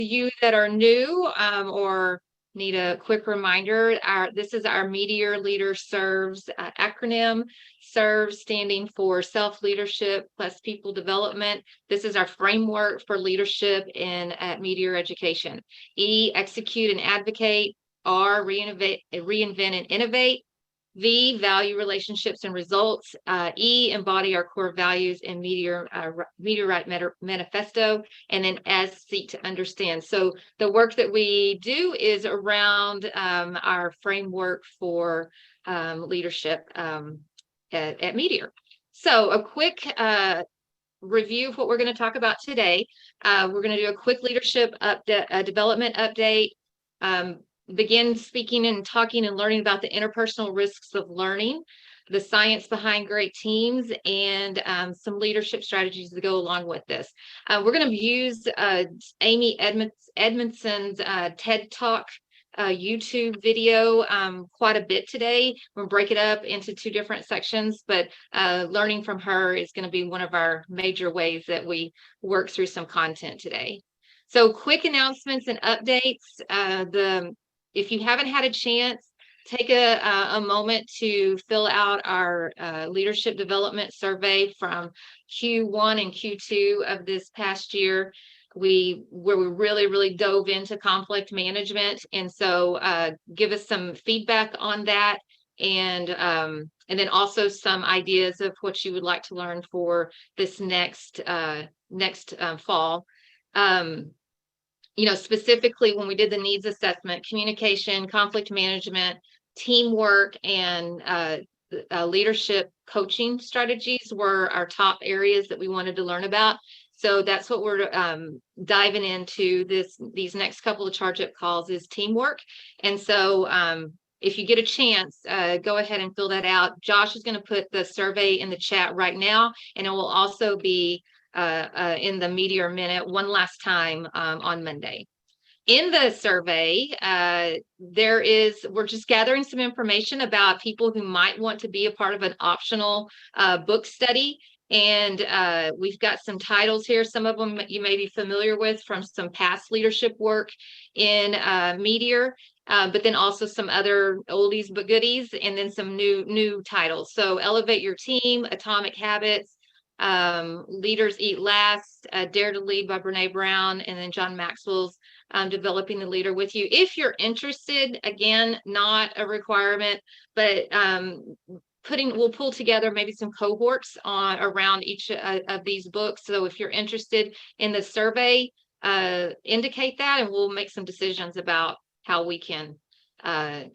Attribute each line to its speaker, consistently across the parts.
Speaker 1: You that are new or need a quick reminder, this is our Meteor Leader Serves acronym. SERVE standing for Self-Leadership plus People Development. This is our framework for leadership at Meteor Education. E, execute and advocate. R, reinvent and innovate. V, value relationships and results. E, embody our core values in Meteorite Manifesto. And then S, seek to understand. So the work that we do is around our framework for leadership at Meteor. So a quick review of what we're going to talk about today. We're going to do a quick leadership development update. Begin speaking and talking and learning about the interpersonal risks of learning, the science behind great teams, and some leadership strategies to go along with this. We're going to use Amy Edmondson's TED Talk YouTube video quite a bit today. We'll break it up into two different sections, but learning from her is going to be one of our major ways that we work through some content today. So quick announcements and updates. If you haven't had a chance, take a moment to fill out our leadership development survey from Q1 and Q2 of this past year, where we really dove into conflict management. And so give us some feedback on that, and then also some ideas of what you would like to learn for this next fall. Specifically when we did the needs assessment, communication, conflict management, teamwork, and leadership coaching strategies were our top areas that we wanted to learn about. So that's what we're diving into these next couple of charge up calls is teamwork. And so if you get a chance, go ahead and fill that out. Josh is going to put the survey in the chat right now, and it will also be in the Meteor Minute one last time on Monday. In the survey, we're just gathering some information about people who might want to be a part of an optional book study. And we've got some titles here. Some of them you may be familiar with from some past leadership work in Meteor, but then also some other oldies but goodies, and then some new titles. So Elevate Your Team, Atomic Habits, Leaders Eat Last, Dare to Lead by Brene Brown, and then John Maxwell's Developing the Leader with You. If you're interested, again, not a requirement, but we'll pull together maybe some cohorts around each of these books. So if you're interested in the survey, indicate that, and we'll make some decisions about how we can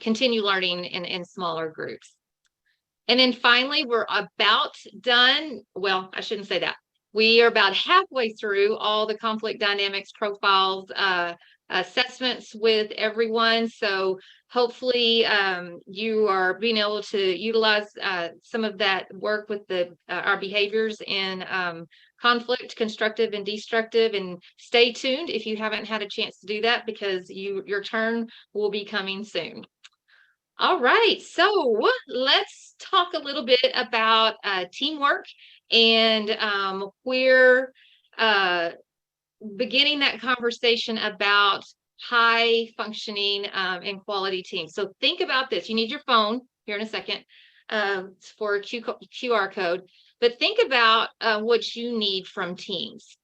Speaker 1: continue learning in smaller groups. And then finally, we're about done. Well, I shouldn't say that. We are about halfway through all the conflict dynamics profiles assessments with everyone. So hopefully you are being able to utilize some of that work with our behaviors in conflict, constructive and destructive. And stay tuned if you haven't had a chance to do that, because your turn will be coming soon. All right, so let's talk a little bit about teamwork, and we're beginning that conversation about high functioning and quality teams. So think about this. You need your phone here in a second for a QR code, but think about what you need from teams.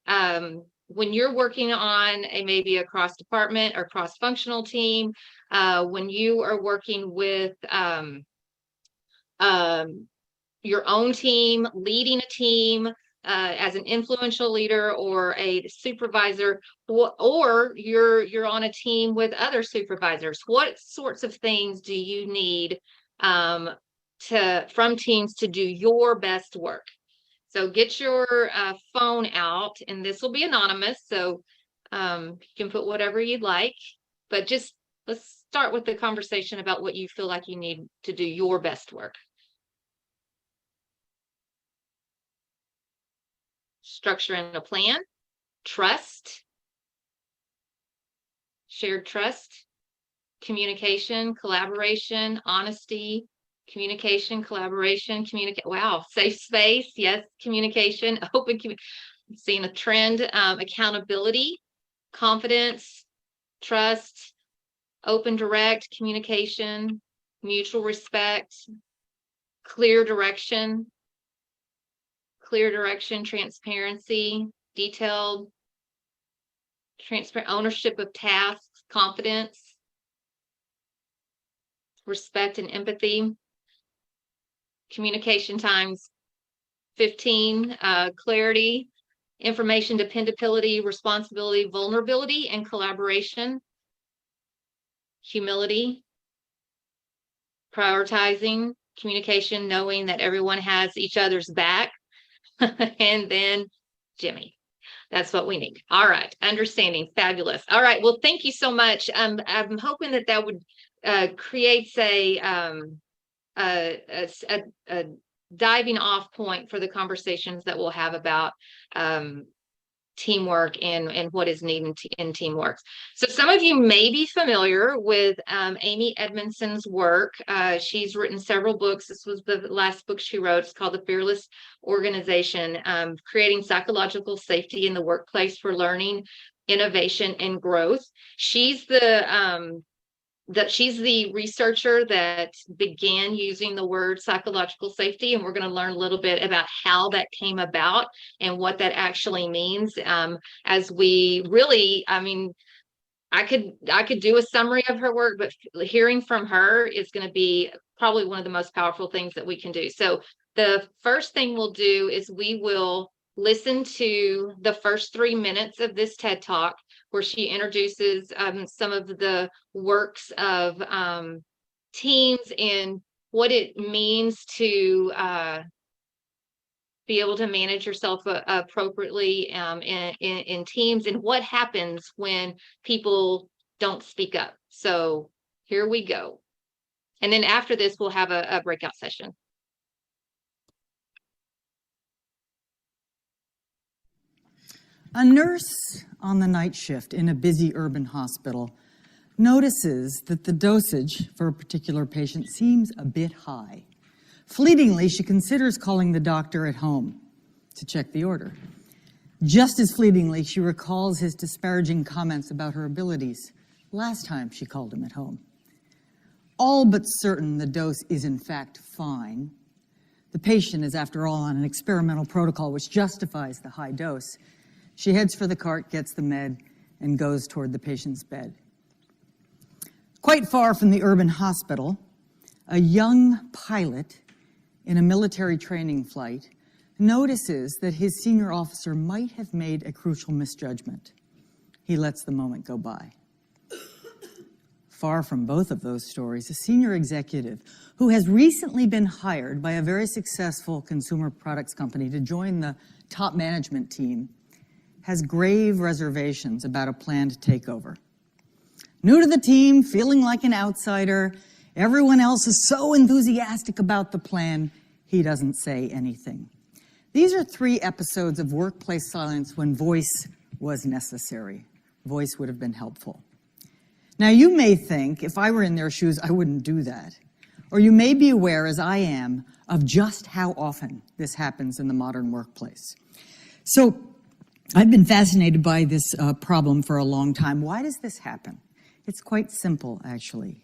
Speaker 1: When you're working on maybe a cross-department or cross-functional team, when you are working with your own team, leading a team as an influential leader or a supervisor, or you're on a team with other supervisors, what sorts of things do you need from teams to do your best work? So get your phone out, and this will be anonymous, so you can put whatever you'd like, but just let's start with the conversation about what you feel like you need to do your best work. Structure and a plan, trust, shared trust, communication, collaboration, honesty, communication, collaboration, wow, safe space, yes, communication, open, seeing a trend, accountability, confidence, trust, open, direct communication, mutual respect, clear direction, transparency, detailed, transparent ownership of tasks, confidence, respect and empathy. Communication times 15, clarity, information dependability, responsibility, vulnerability, and collaboration. Humility, prioritizing, communication, knowing that everyone has each other's back. And then Jimmy. That's what we need. All right. Understanding. Fabulous. All right. Well, thank you so much. I'm hoping that would creates a diving off point for the conversations that we'll have about teamwork and what is needed in teamwork. So some of you may be familiar with Amy Edmondson's work. She's written several books. This was the last book she wrote. It's called The Fearless Organization, Creating Psychological Safety in the Workplace for Learning, Innovation, and Growth. She's the researcher that began using the word psychological safety, and we're going to learn a little bit about how that came about and what that actually means. As we really, I could do a summary of her work, but hearing from her is going to be probably one of the most powerful things that we can do. So the first thing we'll do is we will listen to the first 3 minutes of this TED Talk, where she introduces some of the works of teams and what it means to be able to manage yourself appropriately in teams, and what happens when people don't speak up. So here we go. And then after this, we'll have a breakout session.
Speaker 2: A nurse on the night shift in a busy urban hospital notices that the dosage for a particular patient seems a bit high. Fleetingly, she considers calling the doctor at home to check the order. Just as fleetingly, she recalls his disparaging comments about her abilities last time she called him at home. All but certain the dose is in fact fine. The patient is, after all, on an experimental protocol which justifies the high dose. She heads for the cart, gets the med, and goes toward the patient's bed. Quite far from the urban hospital, a young pilot in a military training flight notices that his senior officer might have made a crucial misjudgment. He lets the moment go by. Far from both of those stories, a senior executive who has recently been hired by a very successful consumer products company to join the top management team has grave reservations about a planned takeover. New to the team, feeling like an outsider, everyone else is so enthusiastic about the plan, he doesn't say anything. These are 3 episodes of workplace silence when voice was necessary. Voice would have been helpful. Now, you may think, if I were in their shoes, I wouldn't do that. Or you may be aware, as I am, of just how often this happens in the modern workplace. So, I've been fascinated by this problem for a long time. Why does this happen? It's quite simple, actually.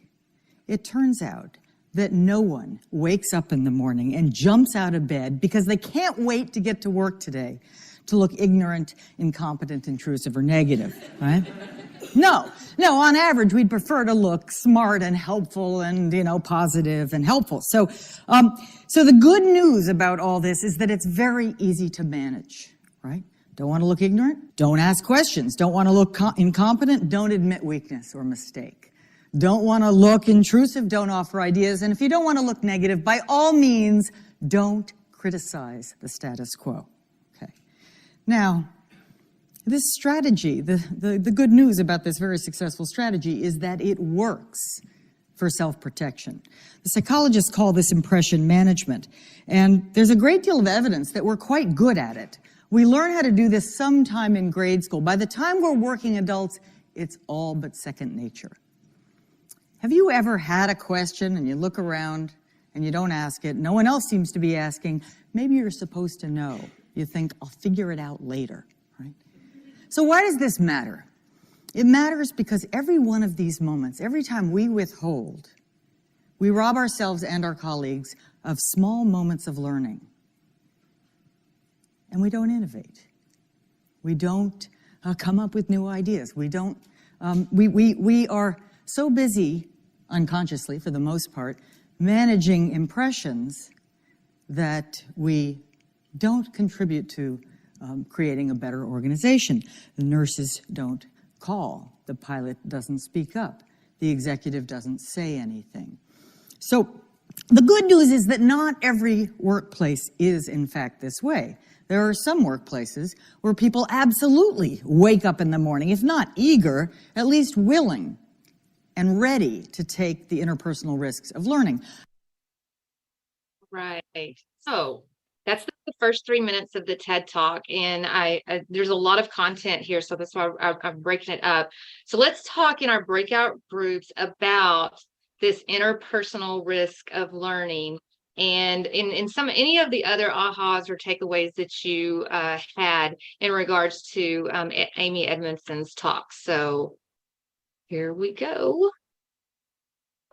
Speaker 2: It turns out that no one wakes up in the morning and jumps out of bed because they can't wait to get to work today to look ignorant, incompetent, intrusive, or negative, right? No, on average, we'd prefer to look smart and helpful and, positive and helpful. So the good news about all this is that it's very easy to manage, right? Don't want to look ignorant? Don't ask questions. Don't want to look incompetent? Don't admit weakness or mistake. Don't want to look intrusive? Don't offer ideas. And if you don't want to look negative, by all means, don't criticize the status quo. Okay. Now, this strategy, the good news about this very successful strategy is that it works for self-protection. The psychologists call this impression management. And there's a great deal of evidence that we're quite good at it. We learn how to do this sometime in grade school. By the time we're working adults, it's all but second nature. Have you ever had a question and you look around and you don't ask it? No one else seems to be asking. Maybe you're supposed to know. You think, I'll figure it out later, right? So why does this matter? It matters because every one of these moments, every time we withhold, we rob ourselves and our colleagues of small moments of learning. And we don't innovate. We don't come up with new ideas. We don't, we are so busy, unconsciously for the most part, managing impressions that we don't contribute to creating a better organization. The nurses don't call. The pilot doesn't speak up. The executive doesn't say anything. So the good news is that not every workplace is, in fact, this way. There are some workplaces where people absolutely wake up in the morning, if not eager, at least willing and ready to take the interpersonal risks of learning.
Speaker 1: Right. So that's the first 3 minutes of the TED Talk, and there's a lot of content here, so that's why I'm breaking it up. So let's talk in our breakout groups about this interpersonal risk of learning, and in any of the other ahas or takeaways that you had in regards to Amy Edmondson's talk. So here we go.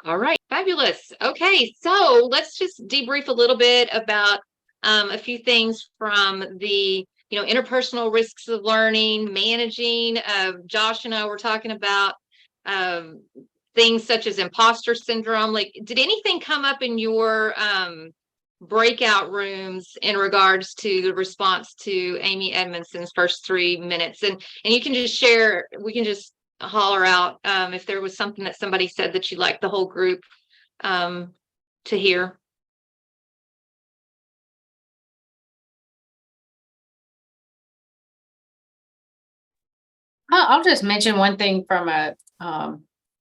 Speaker 1: All right, fabulous. Okay, so let's just debrief a little bit about a few things from the interpersonal risks of learning, managing. Josh and I were talking about things such as imposter syndrome. Like, did anything come up in your breakout rooms in regards to the response to Amy Edmondson's first 3 minutes? And you can just share. We can just holler out if there was something that somebody said that you'd like the whole group to hear.
Speaker 3: I'll just mention one thing from a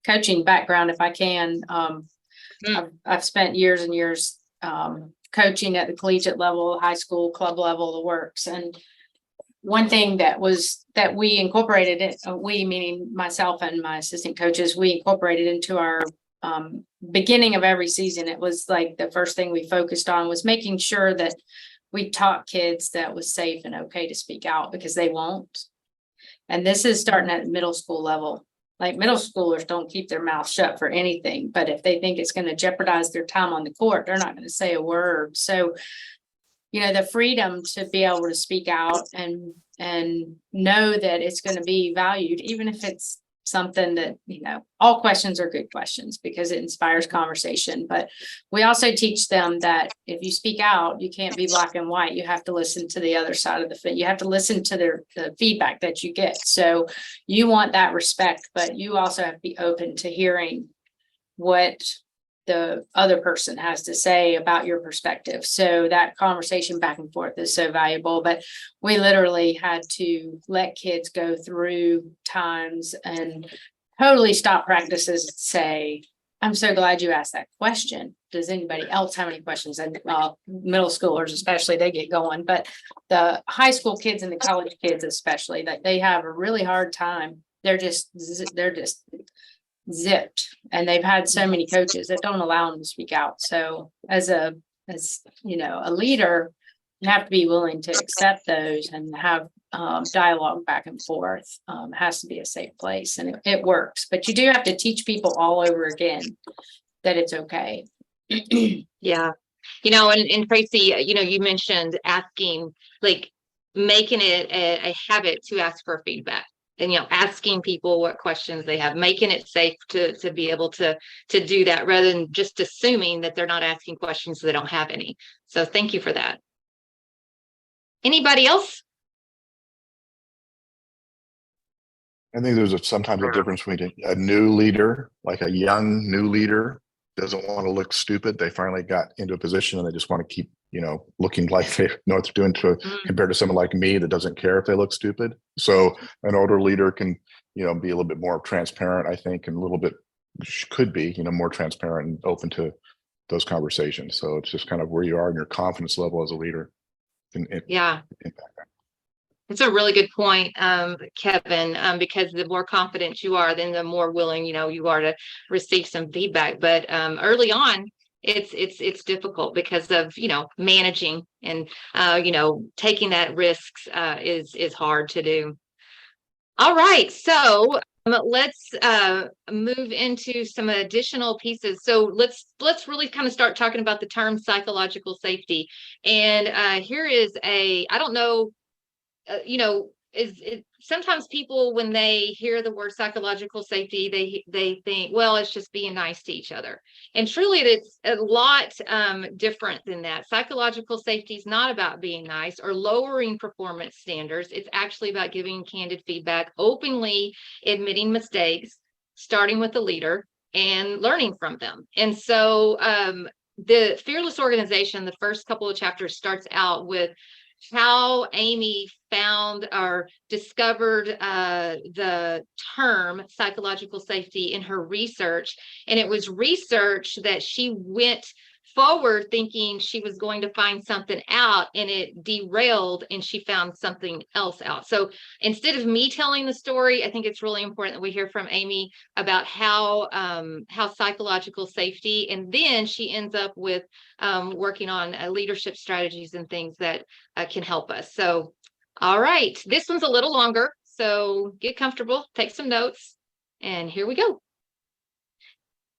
Speaker 3: coaching background, if I can. I've spent years and years coaching at the collegiate level, high school, club level, the works. And one thing that we incorporated it, we meaning myself and my assistant coaches, we incorporated into our beginning of every season. It was like the first thing we focused on was making sure that we taught kids that it was safe and okay to speak out, because they won't. And this is starting at middle school level. Like, middle schoolers don't keep their mouth shut for anything, but if they think it's going to jeopardize their time on the court, they're not going to say a word. So, the freedom to be able to speak out and know that it's going to be valued, even if it's something that, all questions are good questions because it inspires conversation. But we also teach them that if you speak out, you can't be black and white. You have to listen to the other side of the you have to listen to the feedback that you get. So you want that respect, but you also have to be open to hearing what the other person has to say about your perspective. So that conversation back and forth is so valuable. But we literally had to let kids go through times and totally stop practices and say, I'm so glad you asked that question. Does anybody else have any questions? And middle schoolers especially, they get going, but the high school kids and the college kids especially, that they have a really hard time. They're just zipped, and they've had so many coaches that don't allow them to speak out. So as a leader, you have to be willing to accept those and have dialogue back and forth. It has to be a safe place, and it works, but you do have to teach people all over again that it's okay.
Speaker 1: Yeah. And Tracy, you mentioned asking, like making it a habit to ask for feedback. And asking people what questions they have, making it safe to be able to do that, rather than just assuming that they're not asking questions so they don't have any. So thank you for that. Anybody else?
Speaker 4: I think there's sometimes a difference between a new leader, like a young new leader, doesn't want to look stupid. They finally got into a position and they just want to keep, looking like they know what they're doing, compared to someone like me that doesn't care if they look stupid. So an older leader can, be a little bit more transparent, I think, and a little bit could be, more transparent and open to those conversations. So it's just kind of where you are in your confidence level as a leader.
Speaker 1: Yeah. It's a really good point, Kevin, because the more confident you are, then the more willing, you are to receive some feedback. But early on, it's difficult because of, managing and, taking that risks is hard to do. All right. So Let's move into some additional pieces. So let's really kind of start talking about the term psychological safety. And here is I don't know, sometimes people, when they hear the word psychological safety, they think, well, it's just being nice to each other. And truly, it's a lot different than that. Psychological safety is not about being nice or lowering performance standards. It's actually about giving candid feedback, openly admitting mistakes, starting with the leader and learning from them. And so the Fearless Organization, the first couple of chapters, starts out with how Amy found or discovered the term psychological safety in her research. And it was research that she went forward thinking she was going to find something out, and it derailed and she found something else out. So instead of me telling the story, I think it's really important that we hear from Amy about how psychological safety, and then she ends up with working on leadership strategies and things that can help us. So, all right, this one's a little longer, so get comfortable, take some notes, and here we go.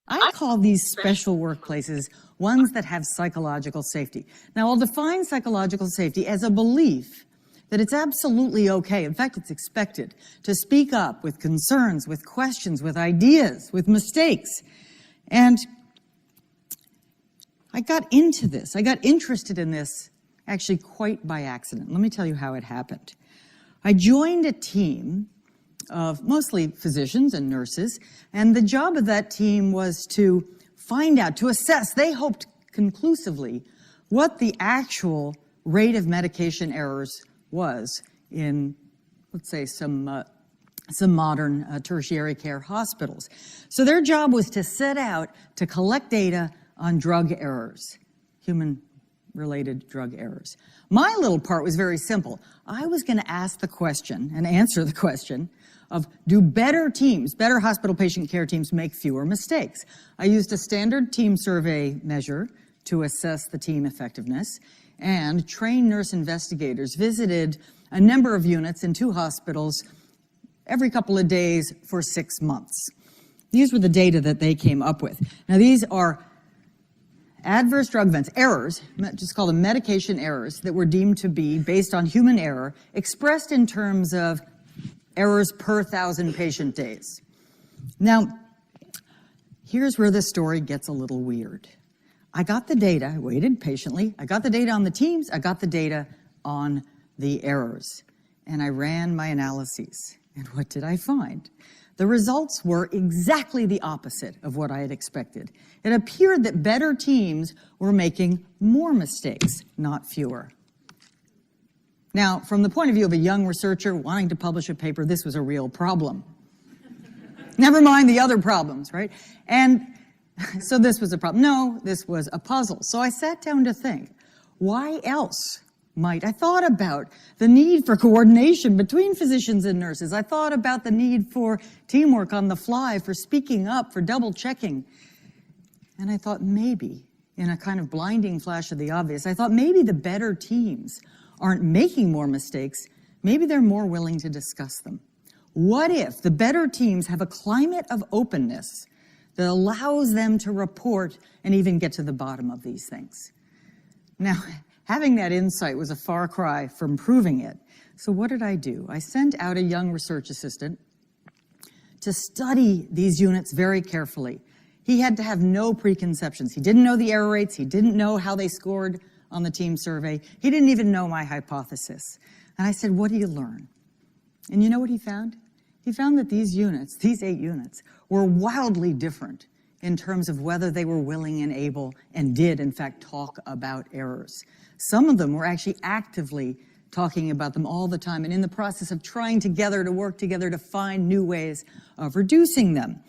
Speaker 2: I call these special workplaces ones that have psychological safety. Now, I'll define psychological safety as a belief that it's absolutely okay, in fact, it's expected, to speak up with concerns, with questions, with ideas, with mistakes. And I got into this, I got interested in this actually quite by accident. Let me tell you how it happened. I joined a team of mostly physicians and nurses, and the job of that team was to find out, to assess, they hoped conclusively, what the actual rate of medication errors was in, let's say, some modern tertiary care hospitals. So their job was to set out to collect data on drug errors, human-related drug errors. My little part was very simple. I was going to ask the question and answer the question of, do better teams, better hospital patient care teams, make fewer mistakes? I used a standard team survey measure to assess the team effectiveness, and trained nurse investigators visited a number of units in 2 hospitals every couple of days for 6 months. These were the data that they came up with. Now, these are adverse drug events, errors, just call them medication errors, that were deemed to be based on human error, expressed in terms of errors per 1,000 patient days. Now, here's where the story gets a little weird. I got the data, I waited patiently, I got the data on the teams, I got the data on the errors, and I ran my analyses. And what did I find? The results were exactly the opposite of what I had expected. It appeared that better teams were making more mistakes, not fewer. Now, from the point of view of a young researcher wanting to publish a paper, this was a real problem. Never mind the other problems, right? And so this was a problem. No, this was a puzzle. So I sat down to think, why else might? I thought about the need for coordination between physicians and nurses. I thought about the need for teamwork on the fly, for speaking up, for double checking. And I thought maybe, in a kind of blinding flash of the obvious, I thought maybe the better teams aren't making more mistakes, maybe they're more willing to discuss them. What if the better teams have a climate of openness that allows them to report and even get to the bottom of these things? Now, having that insight was a far cry from proving it. So what did I do? I sent out a young research assistant to study these units very carefully. He had to have no preconceptions. He didn't know the error rates. He didn't know how they scored on the team survey. He didn't even know my hypothesis. And I said, what do you learn? And you know what he found? He found that these units, these 8 units, were wildly different in terms of whether they were willing and able and did, in fact, talk about errors. Some of them were actually actively talking about them all the time and in the process of trying together to work together to find new ways of reducing them.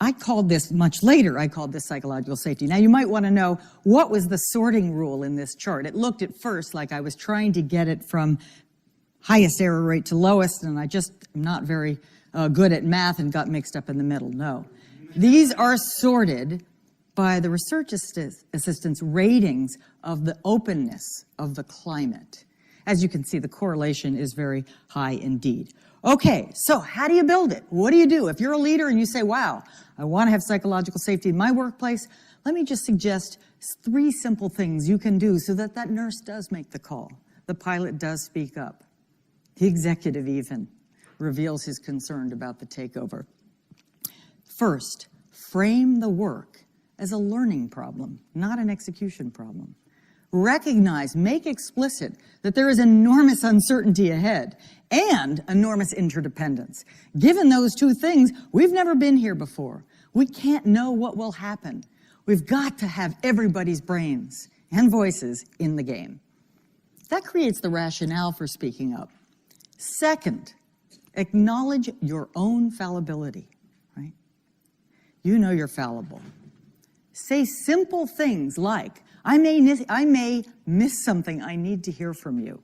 Speaker 2: I called this, much later, I called this psychological safety. Now, you might want to know, what was the sorting rule in this chart? It looked at first like I was trying to get it from highest error rate to lowest, and I just am not very good at math and got mixed up in the middle. No. These are sorted by the research assistant's ratings of the openness of the climate. As you can see, the correlation is very high indeed. Okay, so how do you build it? What do you do? If you're a leader and you say, wow, I want to have psychological safety in my workplace, let me just suggest 3 simple things you can do so that that nurse does make the call. The pilot does speak up. The executive even reveals his concern about the takeover. First, frame the work as a learning problem, not an execution problem. Recognize, make explicit that there is enormous uncertainty ahead and enormous interdependence. Given those 2 things, we've never been here before. We can't know what will happen. We've got to have everybody's brains and voices in the game. That creates the rationale for speaking up. Second, acknowledge your own fallibility, right? You know you're fallible. Say simple things like, I may miss something. I need to hear from you.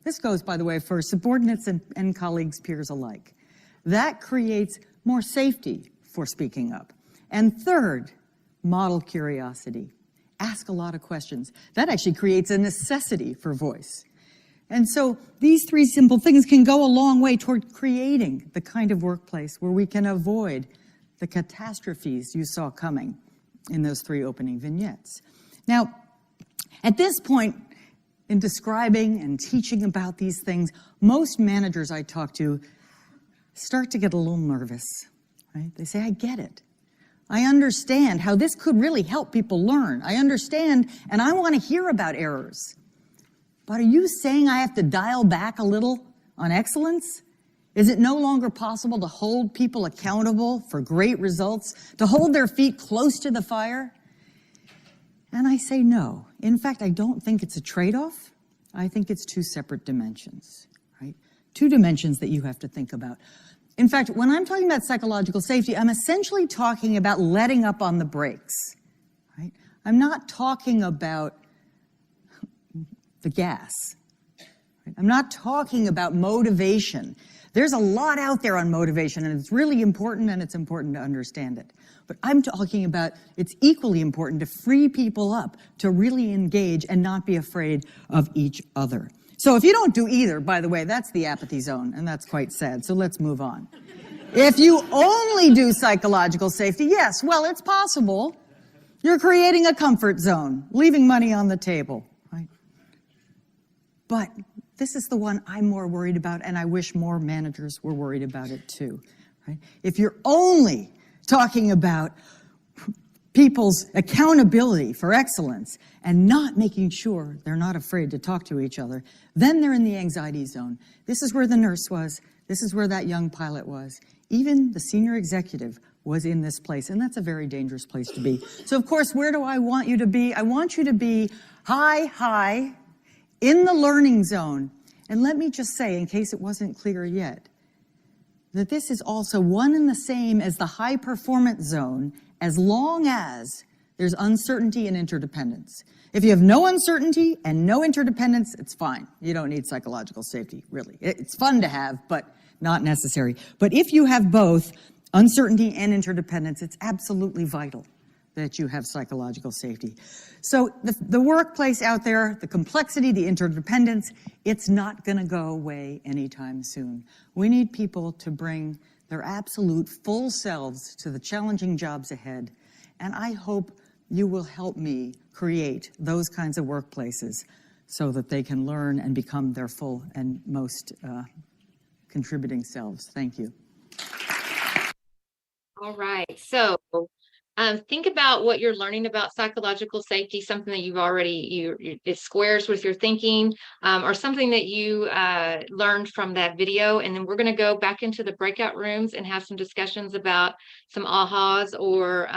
Speaker 2: This goes, by the way, for subordinates and colleagues, peers alike. That creates more safety for speaking up. And third, model curiosity. Ask a lot of questions. That actually creates a necessity for voice. And so these 3 simple things can go a long way toward creating the kind of workplace where we can avoid the catastrophes you saw coming in those 3 opening vignettes. Now, at this point in describing and teaching about these things, most managers I talk to start to get a little nervous, right? They say, I get it. I understand how this could really help people learn. I understand, and I want to hear about errors. But are you saying I have to dial back a little on excellence? Is it no longer possible to hold people accountable for great results, to hold their feet close to the fire? And I say no. In fact, I don't think it's a trade-off. I think it's 2 separate dimensions, right? 2 dimensions that you have to think about. In fact, when I'm talking about psychological safety, I'm essentially talking about letting up on the brakes, right? I'm not talking about the gas, right? I'm not talking about motivation. There's a lot out there on motivation, and it's really important, and it's important to understand it. But I'm talking about it's equally important to free people up to really engage and not be afraid of each other. So if you don't do either, by the way, that's the apathy zone, and that's quite sad. So let's move on. If you only do psychological safety, yes, well, it's possible. You're creating a comfort zone, leaving money on the table, right? But this is the one I'm more worried about, and I wish more managers were worried about it too, right? If you're only talking about people's accountability for excellence and not making sure they're not afraid to talk to each other, then they're in the anxiety zone. This is where the nurse was. This is where that young pilot was. Even the senior executive was in this place, and that's a very dangerous place to be. So, of course, where do I want you to be? I want you to be high, in the learning zone. And let me just say, in case it wasn't clear yet, that this is also one and the same as the high performance zone as long as there's uncertainty and interdependence. If you have no uncertainty and no interdependence, it's fine. You don't need psychological safety, really. It's fun to have, but not necessary. But if you have both uncertainty and interdependence, it's absolutely vital that you have psychological safety. So the workplace out there, the complexity, the interdependence, it's not going to go away anytime soon. We need people to bring their absolute full selves to the challenging jobs ahead. And I hope you will help me create those kinds of workplaces so that they can learn and become their full and most contributing selves. Thank you.
Speaker 1: All right. So think about what you're learning about psychological safety, something that you've already, it squares with your thinking, or something that you learned from that video. And then we're going to go back into the breakout rooms and have some discussions about some ahas or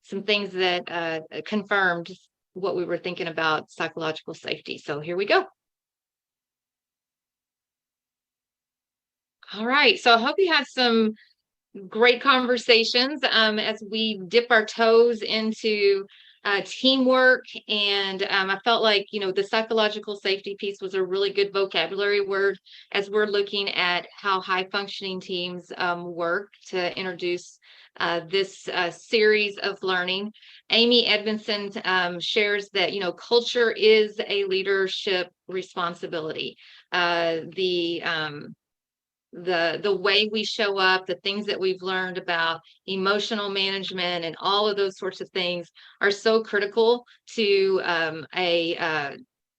Speaker 1: some things that confirmed what we were thinking about psychological safety. So here we go. All right. So I hope you had some great conversations as we dip our toes into teamwork. And I felt like, the psychological safety piece was a really good vocabulary word as we're looking at how high functioning teams work to introduce this series of learning. Amy Edmondson shares that, culture is the way we show up, the things that we've learned about emotional management and all of those sorts of things are so critical to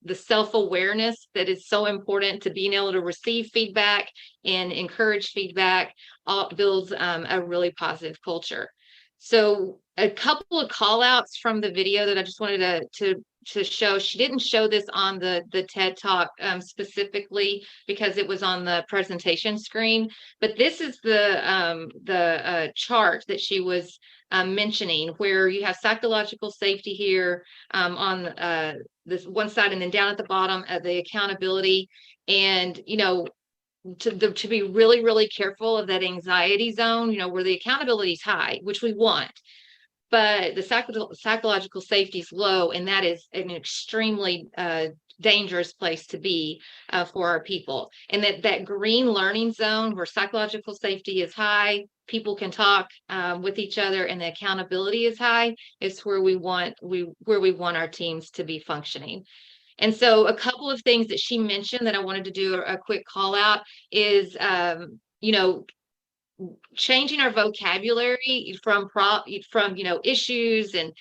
Speaker 1: the self-awareness that is so important to being able to receive feedback and encourage feedback. All builds a really positive culture. So a couple of call outs from the video that I just wanted to show. She didn't show this on the TED Talk specifically because it was on the presentation screen, but this is the chart that she was mentioning, where you have psychological safety here on this one side, and then down at the bottom the accountability. And to be really, really careful of that anxiety zone, where the accountability is high, which we want, but the psychological safety is low, and that is an extremely dangerous place to be for our people. And that green learning zone, where psychological safety is high, people can talk with each other, and the accountability is high, is where we want our teams to be functioning. And so a couple of things that she mentioned that I wanted to do a quick call out is, changing our vocabulary from issues and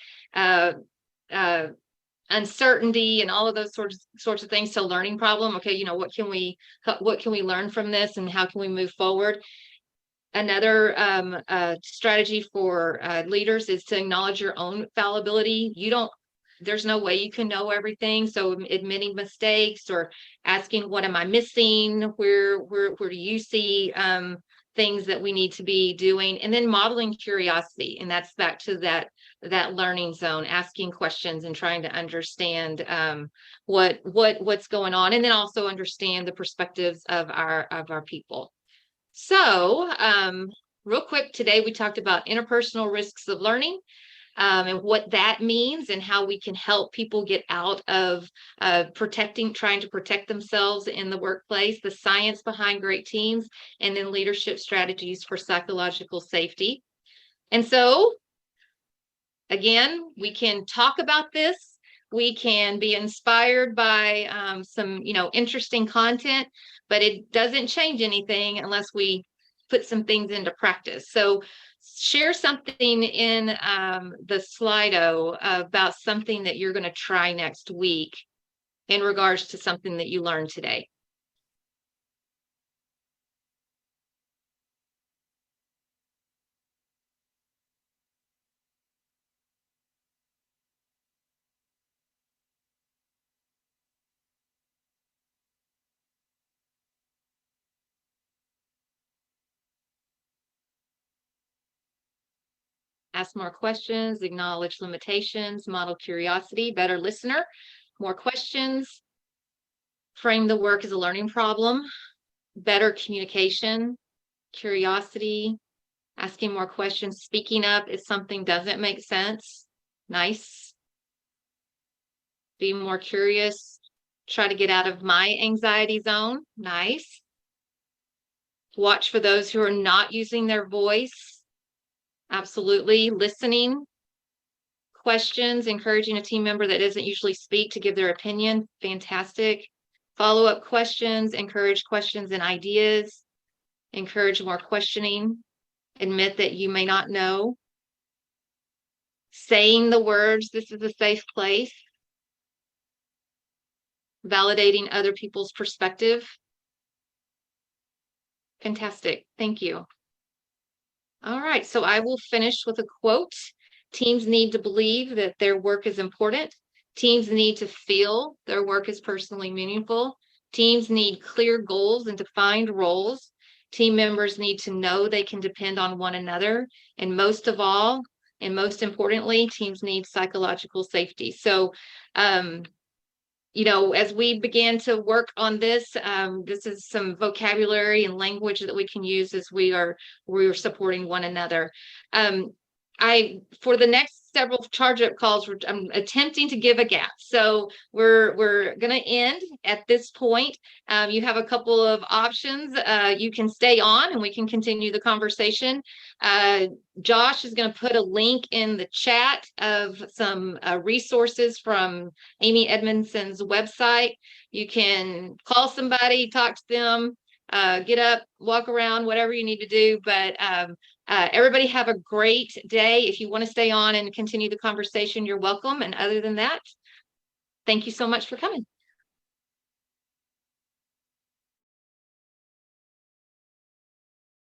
Speaker 1: uncertainty and all of those sorts of things to learning problem. Okay, what can we learn from this, and how can we move forward? Another strategy for leaders is to acknowledge your own fallibility. There's no way you can know everything. So admitting mistakes or asking, what am I missing? Where do you see things that we need to be doing? And then modeling curiosity. And that's back to that learning zone, asking questions and trying to understand what's going on. And then also understand the perspectives of our people. So real quick, today we talked about interpersonal risks of learning. And what that means, and how we can help people get out of trying to protect themselves in the workplace, the science behind great teams, and then leadership strategies for psychological safety. And so, again, we can talk about this. We can be inspired by some, interesting content, but it doesn't change anything unless we put some things into practice. So share something in the Slido about something that you're going to try next week in regards to something that you learned today. Ask more questions, acknowledge limitations, model curiosity, better listener, more questions, frame the work as a learning problem, better communication, curiosity, asking more questions, speaking up if something doesn't make sense. Nice. Be more curious, try to get out of my anxiety zone. Nice. Watch for those who are not using their voice. Absolutely. Listening, questions, encouraging a team member that doesn't usually speak to give their opinion. Fantastic. Follow-up questions, encourage questions and ideas, encourage more questioning, admit that you may not know. Saying the words, this is a safe place. Validating other people's perspective. Fantastic. Thank you. All right, so I will finish with a quote. Teams need to believe that their work is important. Teams need to feel their work is personally meaningful. Teams need clear goals and defined roles. Team members need to know they can depend on one another. And most of all, and most importantly, teams need psychological safety. So, as we began to work on this, this is some vocabulary and language that we can use as we are supporting one another. For the next several charge up calls, I'm attempting to give a gap. So we're going to end at this point. You have a couple of options. You can stay on and we can continue the conversation. Josh is going to put a link in the chat of some resources from Amy Edmondson's website. You can call somebody, talk to them, get up, walk around, whatever you need to do. But everybody have a great day. If you want to stay on and continue the conversation, you're welcome. And other than that, thank you so much for coming.